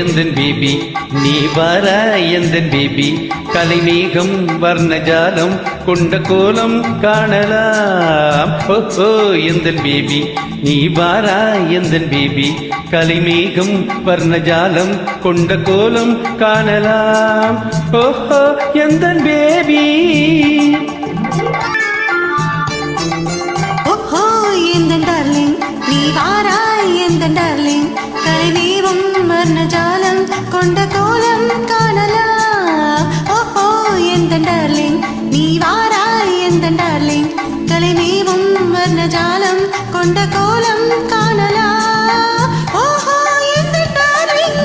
எந்தன் பேபி நீ வார எந்தன் பேபி கலைமேகம் வர்ணஜாலம் கொண்ட கோலம் காணலாம். ஓஹோ எந்தன் பேபி நீ வாரா எந்தன் பேபி கலைமேகம் வர்ணஜாலம் கொண்ட கோலம் காணலாம். ஓஹோ எந்தன் பேபி ஓஹோ எந்தன் டார்லிங் நீ வாரா எந்தன் டார்லிங் கலைமேகம் வர்ணஜாலம் கொண்ட கோலம் காணலாம். ஓஹோ எந்தன் டார்லிங் நீ வாரா எந்தன் டார்லிங் கலைமேகம் வர்ணஜாலம் கொண்ட கோலம் காணலாம். ஓஹோ எந்தன் டார்லிங்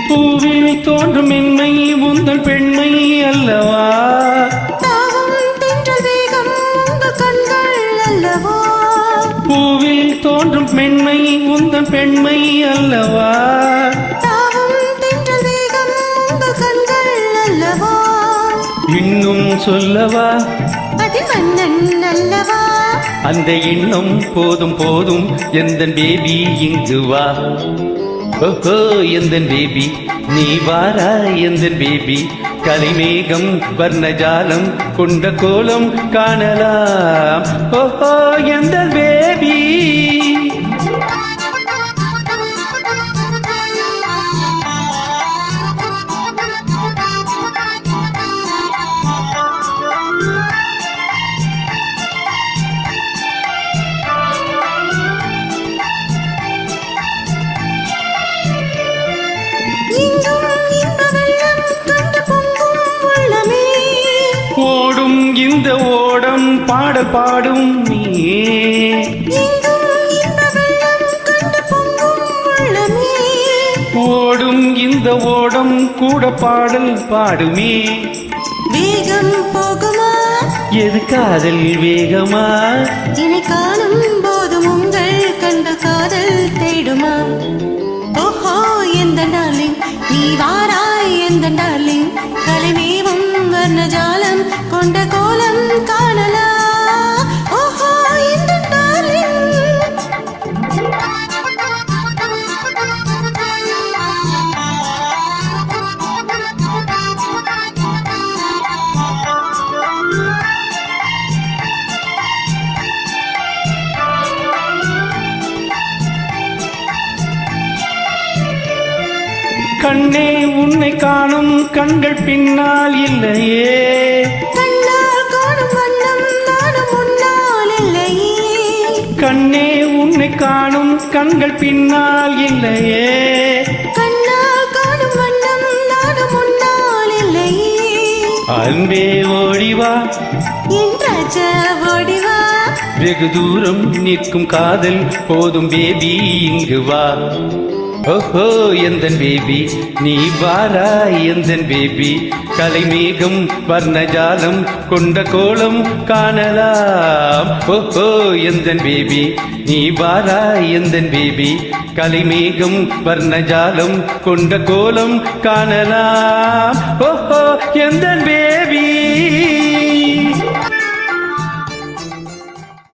பூவில் தோன்றும் மென்மை உந்தன் பெண்மை அல்லவா. தாவும் தென்றல் வேகம் உங்கள் கண்கள் அல்லவா. பூவில் தோன்றும் மென்மை உந்தன் பெண்மை அல்லவா. தாவும் தென்றல் வேகம் உங்கள் கண்கள் அல்லவா. இன்னும் சொல்லவா அது மன்னன் அல்லவா. அந்த எண்ணம் போதும் போதும் எந்தன் பேபி இங்கு வா. ஓஹோ எந்தன் பேபி நீ வாரா எந்தன் பேபி கலைமேகம் வர்ணஜாலம் கொண்ட கோலம் காணலாம். ஓஹோ எந்தன் பேபி ஓடும் இந்த ஓடம் பாடல் பாடும் நீ. ஓடும் இந்த ஓடம் கூட பாடல் பாடுமே. வேகம் போகுமா எது காதல் வேகமா. என்னை காணும் போதும் உங்கள் கண்ட காதல் தேடுமா. ஓஹோ எந்த டார்லிங் நீ வாராய் எந்த டார்லிங் கலைமேகம் வர்ணஜாலம் கொண்ட கோலம் காணலாம். ஓஹோ எந்த டார்லிங் கண்ணே உன்னை காணும் கண்கள் பின்னால் இல்லையே. கண்ணால் காணும் வண்ணம் நானும் முன்னால் இல்லையே. கண்ணே உன்னை காணும் கண்கள் பின்னால் இல்லையே. கண்ணால் காணும் வண்ணம் நானும் முன்னால் இல்லையே. அன்பே ஓடிவா என் ராஜா ஓடிவா. வெகு தூரம் நிற்கும் காதல் போதும் பேபி இங்கு வா. ஓஹோ எந்தன் பேபி நீ வாரா எந்தன் பேபி கலைமேகம் வர்ணஜாலம் கொண்ட கோலம் காணலாம். ஓஹோ எந்தன் பேபி நீ வாரா எந்தன் பேபி கலைமேகம் வர்ணஜாலம் கொண்ட கோலம் காணலாம். ஓஹோ எந்தன்